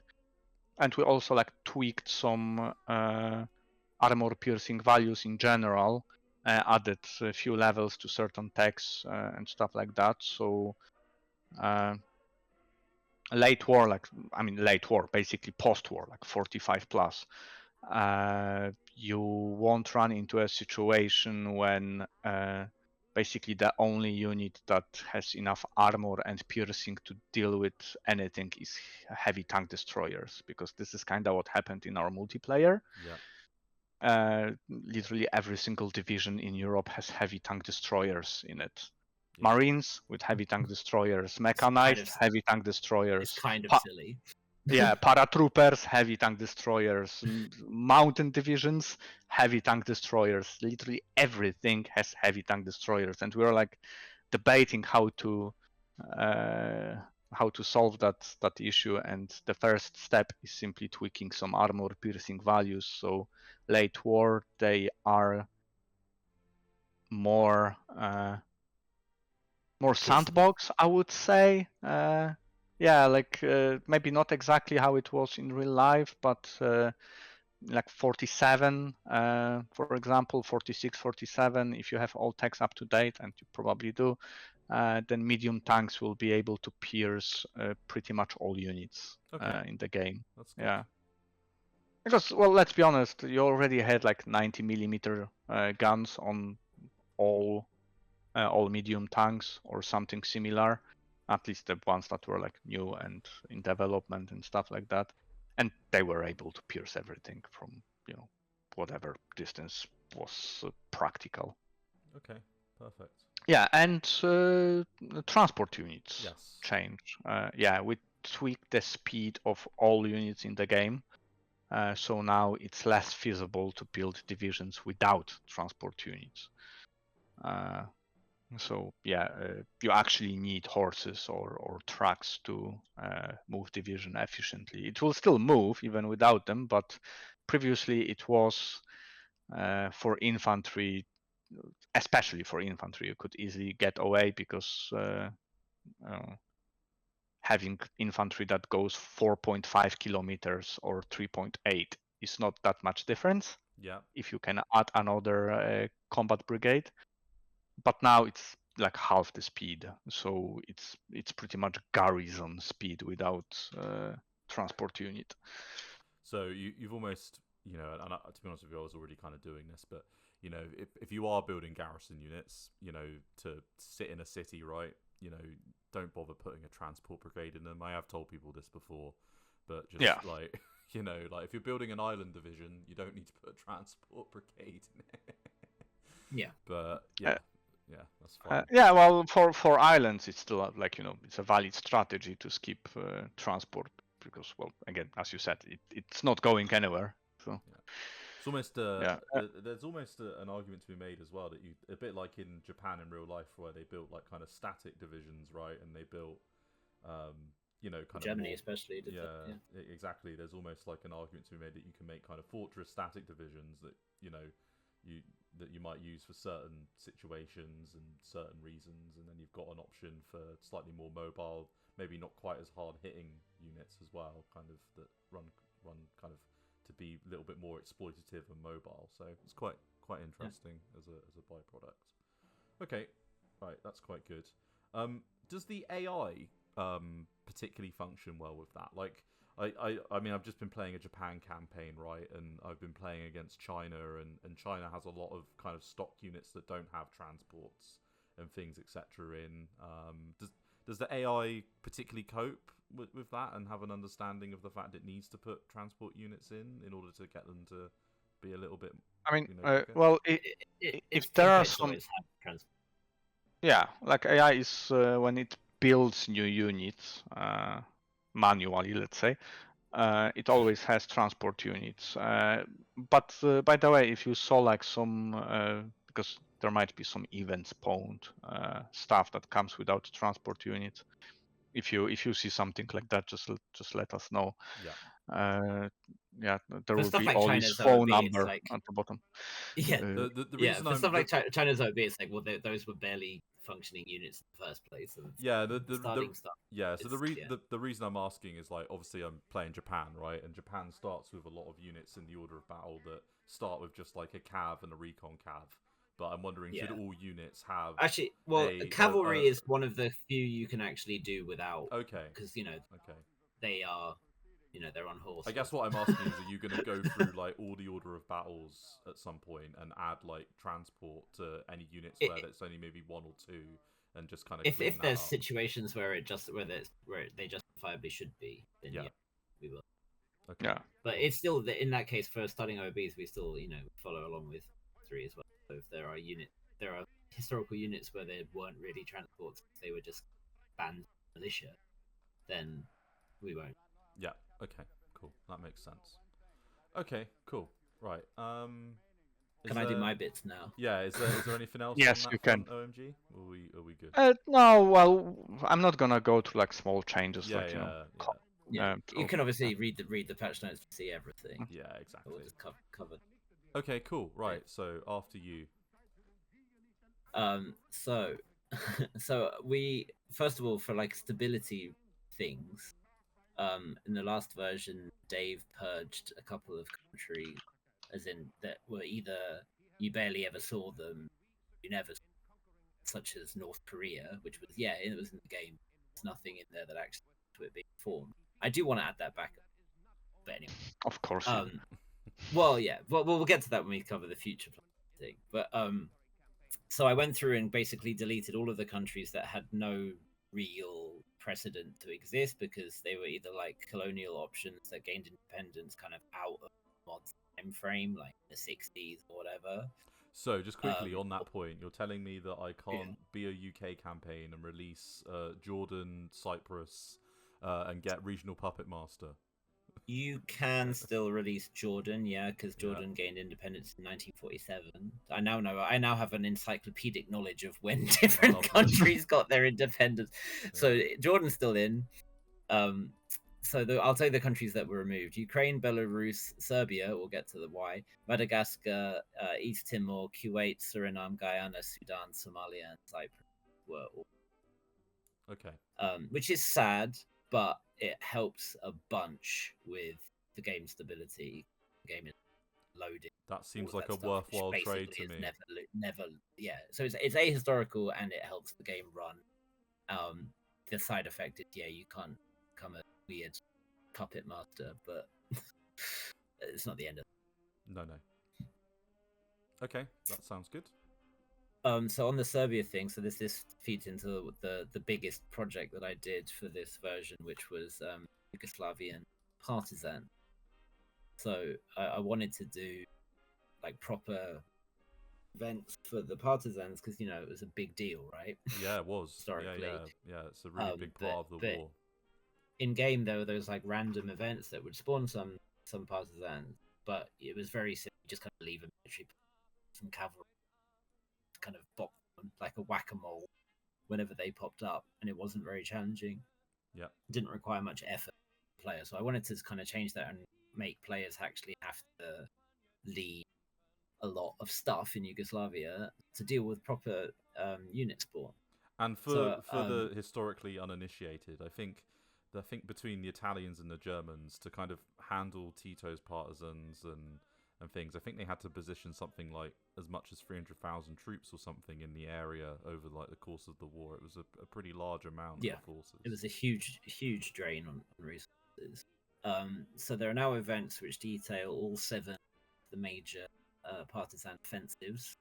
and we also like tweaked some armor piercing values in general. Added a few levels to certain techs and stuff like that. So late war, basically post-war, like 45 plus, you won't run into a situation when basically the only unit that has enough armor and piercing to deal with anything is heavy tank destroyers, because this is kind of what happened in our multiplayer. Yeah. Literally every single division in Europe has heavy tank destroyers in it. Yeah. Marines with heavy tank destroyers, mechanized heavy tank destroyers. It's kind of silly. Yeah, paratroopers, heavy tank destroyers, mountain divisions, heavy tank destroyers. Literally everything has heavy tank destroyers, and we were like debating how to solve that issue. And the first step is simply tweaking some armor piercing values. So late war, they are more sandbox, I would say. Yeah, like maybe not exactly how it was in real life, but like 47, for example, 46, 47, if you have all techs up to date, and you probably do, then medium tanks will be able to pierce pretty much all units in the game. That's good. Yeah. Because, well, let's be honest, you already had like 90 millimeter guns on all medium tanks or something similar, at least the ones that were like new and in development and stuff like that, and they were able to pierce everything from whatever distance was practical. Okay, perfect. Yeah, and transport units Yes. change. Yeah, we tweaked the speed of all units in the game, so now it's less feasible to build divisions without transport units. So yeah, you actually need horses or trucks to move division efficiently. It will still move even without them, but previously it was for infantry, especially for infantry, you could easily get away because having infantry that goes 4.5 kilometers or 3.8 is not that much difference. Yeah. If you can add another combat brigade. But now it's like half the speed, so it's pretty much garrison speed without transport unit. So you've almost, and to be honest with you, I was already kind of doing this, but if you are building garrison units, to sit in a city, right, don't bother putting a transport brigade in them. I have told people this before, but just like like if you're building an island division, you don't need to put a transport brigade in it. Yeah. But yeah, that's fine. Yeah, well, for islands, it's still like it's a valid strategy to skip transport because, well, again, as you said, it's not going anywhere. So it's almost there's almost an argument to be made as well that a bit like in Japan in real life where they built like kind of static divisions, right? And they built kind Germany of especially did yeah, that, exactly. There's almost like an argument to be made that you can make kind of fortress static divisions that you might use for certain situations and certain reasons, and then you've got an option for slightly more mobile, maybe not quite as hard hitting units as well, kind of that run kind of to be a little bit more exploitative and mobile. So it's quite interesting as a byproduct. Okay, right, that's quite good. Does the AI particularly function well with that? Like, I mean, I've just been playing a Japan campaign, right? And I've been playing against China, and China has a lot of kind of stock units that don't have transports and things, etc. in. Does the AI particularly cope with that and have an understanding of the fact it needs to put transport units in order to get them to be a little bit? I mean, quicker? well, Its if there are templates some, always have yeah, like AI is when it builds new units manually, let's say, it always has transport units. But by the way, if you saw like some, because there might be some event spawned stuff that comes without transport units. If you see something like that, just let us know. Yeah. Yeah, there For will stuff be like always China's phone OOB, it's number like at the bottom. yeah, The yeah. reason For I'm stuff like China's OOB, it's like, well, those were barely functioning units in the first place. And yeah the starting stuff. yeah so It's- the reason I'm asking is, like, obviously I'm playing Japan, right? And Japan starts with a lot of units in the order of battle that start with just like a cav and a recon cav. But I'm wondering, should Yeah. all units have Actually, well, a cavalry is one of the few you can actually do without, okay because okay they are, they're on horse. I guess what I'm asking is, are you going to go through like all the order of battles at some point and add like transport to any units where there's only maybe one or two, and just kind of if clean that there's up? situations where they justifiably should be, then Yeah. yeah, we will. Okay. Yeah. But it's still in that case for starting OBs, we still follow along with 3 as well. So if there are historical units where they weren't really transports, they were just banned militia, then we won't. Yeah. Okay. Cool. That makes sense. Okay. Cool. Right. Can I do my bits now? Yeah. Is there anything else Yes, on you that can. front, OMG? Are we good? No, well, I'm not gonna go to like small changes, Yeah. like Yeah, you oh, can obviously read the patch notes to see everything. Yeah. We'll Exactly. just cover. Okay. Cool. Right. So after you. So so we first of all, for like stability things, in the last version Dave purged a couple of countries, as in that were either you barely ever saw them, you never, such as North Korea, which was it was in the game. There's nothing in there that actually to it being formed. I do want to add that back, but anyway. of course. Well, yeah, we'll get to that when we cover the future thing. But so I went through and basically deleted all of the countries that had no real precedent to exist, because they were either like colonial options that gained independence kind of out of mod time frame, like the 60s or whatever. So, just quickly on that point, you're telling me that I can't be a UK campaign and release Jordan, Cyprus, and get regional puppet master? You can still release Jordan, because Jordan gained independence in 1947. I now have an encyclopedic knowledge of when different countries got their independence. Yeah. So Jordan's still in. I'll tell you the countries that were removed: Ukraine, Belarus, Serbia. We'll get to the why. Madagascar, East Timor, Kuwait, Suriname, Guyana, Sudan, Somalia, and Cyprus were all. Okay. Which is sad, but it helps a bunch with the game stability. The game is loaded. That seems like a worthwhile trade to me. Never, So it's ahistorical and it helps the game run. The side effect is you can't become a weird puppet master, but it's not the end of it. No. Okay, that sounds good. So on the Serbia thing, so this feeds into the biggest project that I did for this version, which was Yugoslavian partisan. So I wanted to do like proper events for the partisans, because it was a big deal, right? Yeah, it was historically. Yeah, it's a really big part of the war. In game, though, there was like random events that would spawn some partisans, but it was very simple. You just kind of leave a military, some cavalry, kind of bop them like a whack-a-mole whenever they popped up, and it wasn't very challenging. Yeah, it didn't require much effort from players. So I wanted to kind of change that and make players actually have to lead a lot of stuff in Yugoslavia to deal with proper unit spawn. And for So, the historically uninitiated, I think between the Italians and the Germans to kind of handle Tito's partisans and things, I think they had to position something like as much as 300,000 troops or something in the area over like the course of the war. It was a pretty large amount of forces. It was a huge drain on resources. So there are now events which detail all 7 of the major partisan offensives.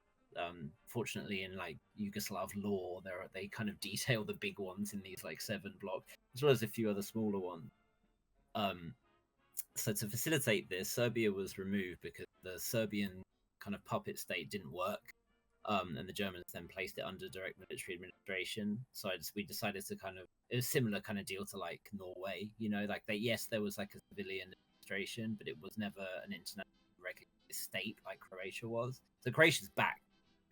Fortunately, in like Yugoslav law, they kind of detail the big ones in these like 7 blocks, as well as a few other smaller ones. So to facilitate this, Serbia was removed because the Serbian kind of puppet state didn't work, and the Germans then placed it under direct military administration. So we decided to kind of, it was a similar kind of deal to like Norway, you know, like there was like a civilian administration, but it was never an international recognized state like Croatia was. So Croatia's back.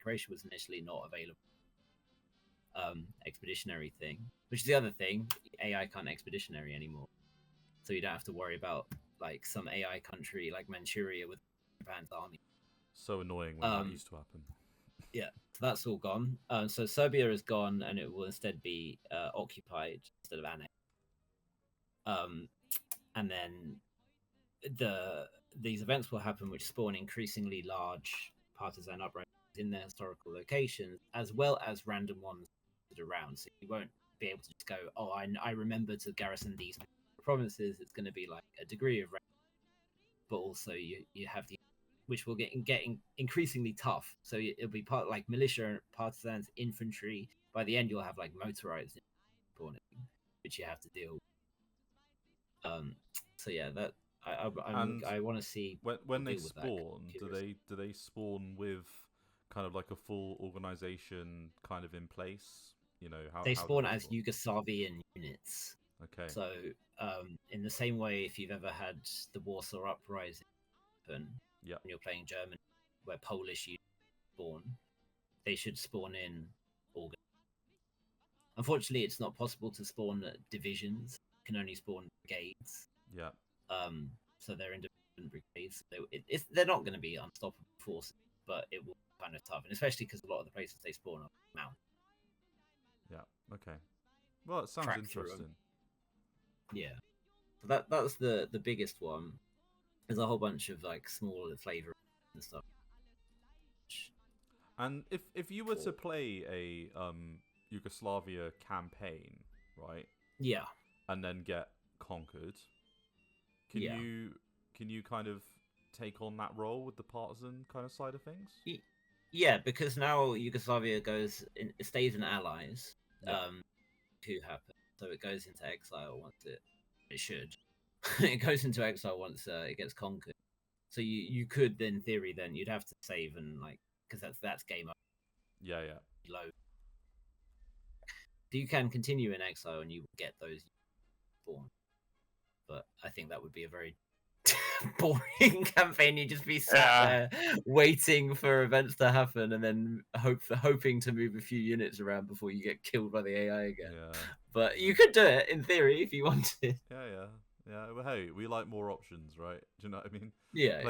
Croatia was initially not available. Expeditionary thing, which is the other thing. AI can't expeditionary anymore, so you don't have to worry about like some AI country like Manchuria with Japan's army. So annoying when that used to happen. Yeah, so that's all gone. So Serbia is gone, and it will instead be occupied instead of annexed. And then these events will happen, which spawn increasingly large partisan uprisings in their historical locations, as well as random ones around. So you won't be able to just go, oh, I remember to garrison these provinces. It's going to be like a degree of, but also you have the, which will get increasingly tough. So it'll be part like militia, partisans, infantry. By the end, you'll have like motorized spawning, which you have to deal with. So yeah, that I want to see when they spawn. Do they spawn with kind of like a full organization kind of in place? You know how they spawn do they as Yugoslavian units. Okay. So in the same way, if you've ever had the Warsaw Uprising happen, when you're playing German, where Polish units spawn, they should spawn in organ. Unfortunately, it's not possible to spawn divisions. You can only spawn brigades. Yeah. So they're independent brigades. They're not going to be unstoppable forces, but it will be kind of tough, and especially because a lot of the places they spawn are mountains. Yeah. Okay. Well, it sounds interesting. Yeah. So that's the biggest one. There's a whole bunch of like smaller flavor and stuff. And if you were to play a Yugoslavia campaign, right? Yeah. And then get conquered, can you kind of take on that role with the partisan kind of side of things? Yeah, because now Yugoslavia stays in allies. Who happen? So it goes into exile once it should. It goes into exile once it gets conquered. So you could, in theory, then you'd have to save and like, because that's game up. Yeah. Low. So you can continue in exile and you will get those born. But I think that would be a very boring campaign. You'd just be sat there waiting for events to happen and then hoping to move a few units around before you get killed by the AI again. Yeah. But you could do it in theory if you wanted. Yeah. Well, hey, we like more options, right? Do you know what I mean? Yeah.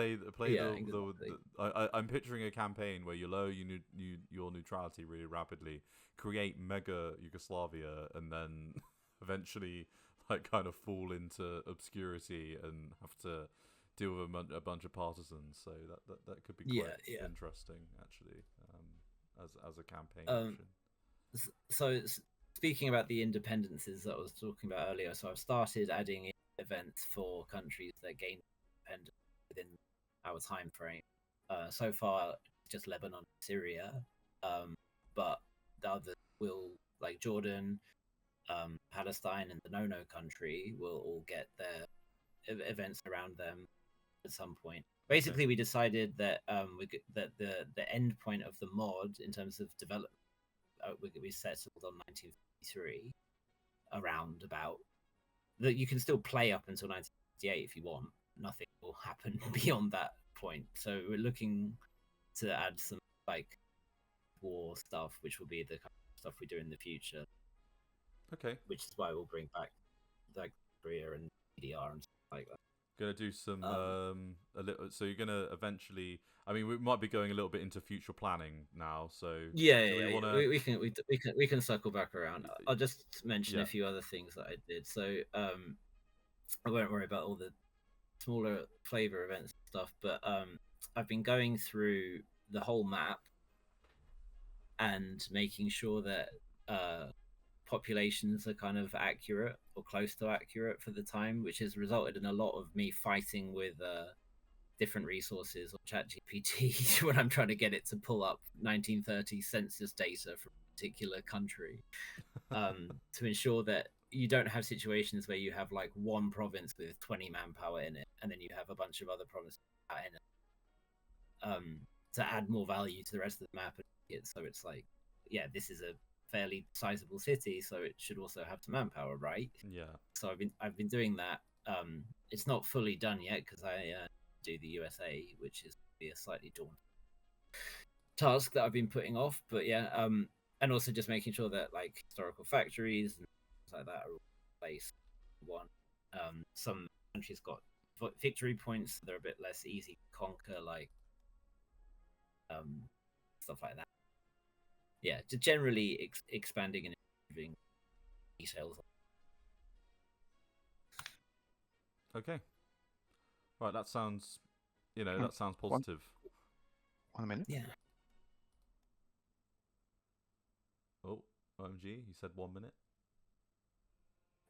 I'm picturing a campaign where you lower your neutrality really rapidly, create mega Yugoslavia, and then eventually like kind of fall into obscurity and have to deal with a bunch of partisans. So that could be quite interesting, actually, as a campaign option. So speaking about the independences that I was talking about earlier, so I've started adding events for countries that gain independence within our time frame. So far, just Lebanon and Syria, but the others will, like Jordan, Palestine, and the No country, will all get their events around them at some point. Basically, we decided that that the end point of the mod in terms of development, we settled on 1953, around about that. You can still play up until 1958 if you want. Nothing will happen beyond that point. So we're looking to add some like war stuff, which will be the kind of stuff we do in the future. Okay. Which is why we'll bring back like Korea and DDR and stuff like that. Gonna do some a little. So you're gonna eventually. I mean, we might be going a little bit into future planning now. So Yeah, do yeah, we yeah. want to? We can circle back around. I'll just mention Yeah. a few other things that I did. So I won't worry about all the smaller flavor events and stuff, but I've been going through the whole map and making sure that populations are kind of accurate or close to accurate for the time, which has resulted in a lot of me fighting with different resources or ChatGPT when I'm trying to get it to pull up 1930 census data from a particular country, to ensure that you don't have situations where you have like one province with 20 manpower in it, and then you have a bunch of other provinces in it, to add more value to the rest of the map. So it's like, yeah, this is a fairly sizable city, so it should also have some manpower, right? Yeah. So I've been doing that. It's not fully done yet because I do the USA, which is be a slightly daunting task that I've been putting off. But yeah, and also just making sure that like historical factories and things like that are all in place. One, some countries got victory points, so they're a bit less easy to conquer, like stuff like that. Yeah, just generally expanding and improving details. Okay. Right. That sounds. Um, That sounds one- positive. 1 minute. Yeah. Oh, OMG! You said 1 minute.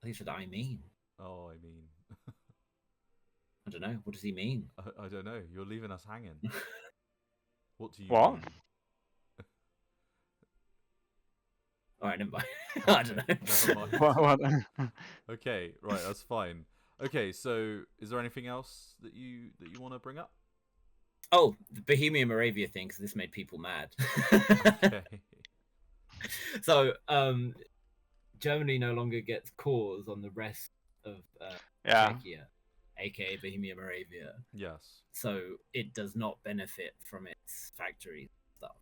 I think I mean. Oh, I mean. I don't know. What does he mean? I don't know. You're leaving us hanging. What do you What? mean? All right, never mind. I don't know. Never mind. What? Okay, right, that's fine. Okay, so is there anything else that you want to bring up? Oh, the Bohemia Moravia thing, because this made people mad. Okay. So, Germany no longer gets cores on the rest of Yeah. Czechia, aka Bohemia Moravia. Yes. So it does not benefit from its factory stuff.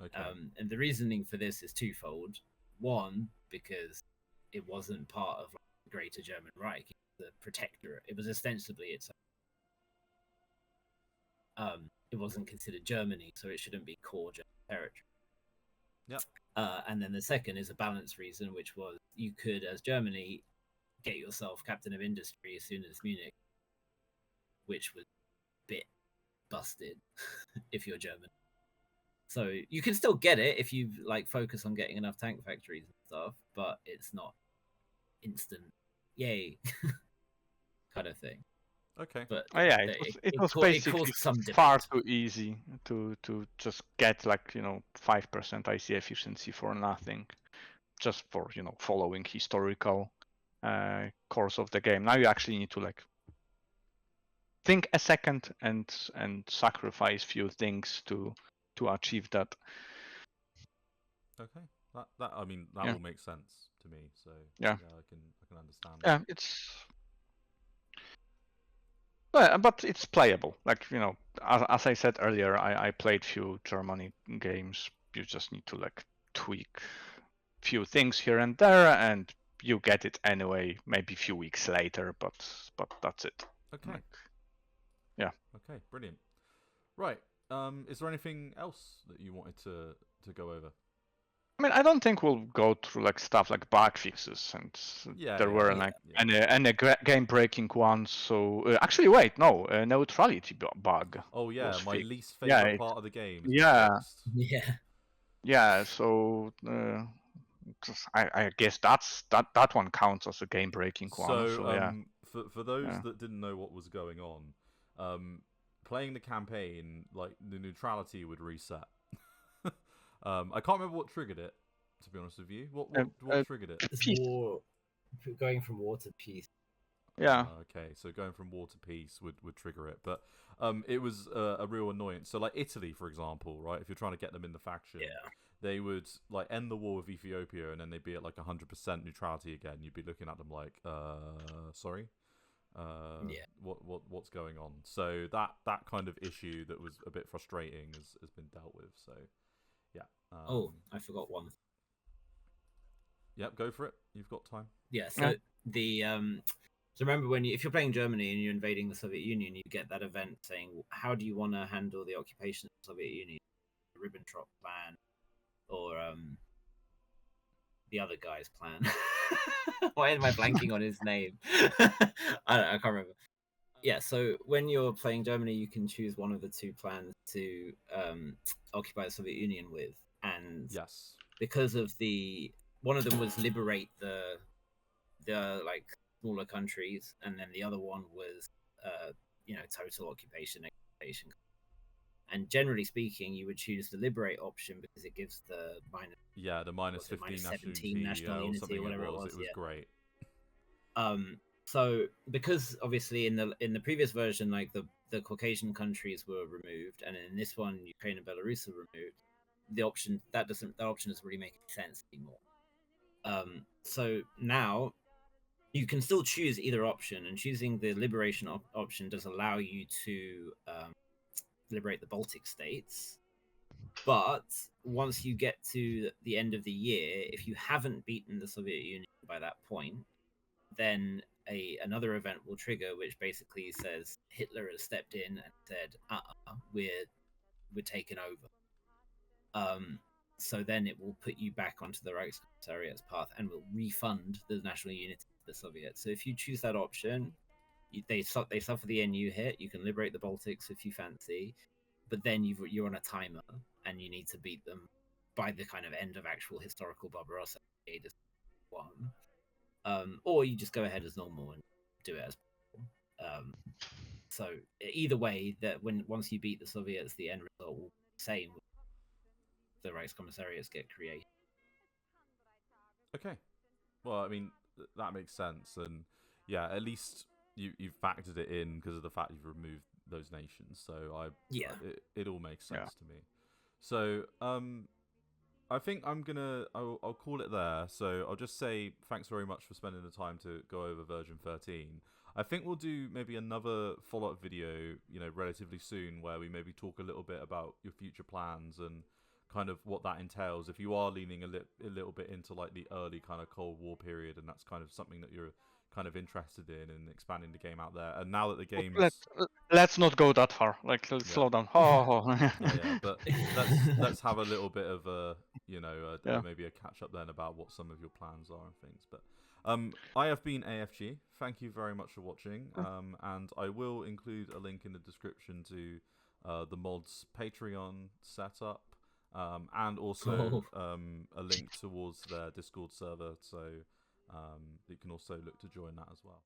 Okay. And the reasoning for this is twofold. One, because it wasn't part of the Greater German Reich, the protectorate. It was ostensibly its own. It wasn't considered Germany, so it shouldn't be core German territory. Yep. And then the second is a balance reason, which was you could, as Germany, get yourself captain of industry as soon as Munich, which was a bit busted if you're German. So you can still get it if you like focus on getting enough tank factories and stuff, but it's not instant, yay, kind of thing. Okay. But Oh, yeah, it was basically caused some far debate. too easy to just get like 5% IC efficiency for nothing, just for following historical course of the game. Now you actually need to like think a second and sacrifice few things to achieve that. Okay. That I mean that Yeah. will make sense to me. So Yeah. I can understand. Yeah, it's. But it's playable. Like as I said earlier, I played few Germany games. You just need to like tweak few things here and there, and you get it anyway. Maybe a few weeks later, but that's it. Okay. Like, yeah. Okay. Brilliant. Right. Is there anything else that you wanted to go over? I mean, I don't think we'll go through like stuff like bug fixes, and there were like any game-breaking ones. So actually, wait, no, neutrality bug. Oh yeah, was my fixed. least favorite Yeah, part of the game. Has been yeah. fixed. Yeah. Yeah, so I guess that one counts as a game-breaking one. So yeah. For those Yeah. that didn't know what was going on, playing the campaign, like the neutrality would reset. I can't remember what triggered it. To be honest with you, what triggered it? It's Peace. war, going from war to peace. Yeah. Okay, so going from war to peace would trigger it, but it was a real annoyance. So like Italy, for example, right? If you're trying to get them in the faction, they would like end the war with Ethiopia, and then they'd be at like 100% neutrality again. You'd be looking at them like, sorry, what's going on? So that kind of issue that was a bit frustrating has been dealt with. So yeah. I forgot one. Yep, go for it. You've got time. Yeah. So the So remember, if you're playing Germany and you're invading the Soviet Union, you get that event saying, "How do you want to handle the occupation of the Soviet Union? The Ribbentrop Plan, or the other guy's plan?" Why am I blanking on his name? I can't remember. Yeah, so when you're playing Germany, you can choose one of the two plans to occupy the Soviet Union with, and Yes. because of one of them was liberate the like smaller countries, and then the other one was total occupation. And generally speaking, you would choose the liberate option because it gives the Yeah, the minus 15 minus national 17 unity national or unity something or whatever it was. It was yeah. great. So because obviously in the previous version, like the Caucasian countries were removed, and in this one, Ukraine and Belarus are removed. The option that option doesn't really make any sense anymore. So now you can still choose either option, and choosing the liberation option does allow you to liberate the Baltic states. But once you get to the end of the year, if you haven't beaten the Soviet Union by that point, then another event will trigger, which basically says Hitler has stepped in and said, we're taking over. So then it will put you back onto the Reichskommissariat's path and will refund the national unity of the Soviets. So if you choose that option, they suffer the NU hit. You can liberate the Baltics if you fancy, but then you're on a timer and you need to beat them by the kind of end of actual historical Barbarossa one. Or you just go ahead as normal and do it as so either way, that once you beat the Soviets, the end result will be the same. The Reichskommissariats get created. Okay. Well, I mean, that makes sense, and yeah, at least you've factored it in because of the fact you've removed those nations. So it all makes sense to me. So I think I'll call it there. So I'll just say thanks very much for spending the time to go over version 13. I think we'll do maybe another follow-up video, relatively soon, where we maybe talk a little bit about your future plans and kind of what that entails. If you are leaning a little bit into like the early kind of Cold War period, and that's kind of something that you're kind of interested in and expanding the game out there. And now that the game's let's not go that far. Like, slow down. yeah. But let's have a little bit of a maybe a catch up then about what some of your plans are and things. But I have been AFG. Thank you very much for watching. And I will include a link in the description to the mods Patreon setup. And also a link towards their Discord server, so you can also look to join that as well.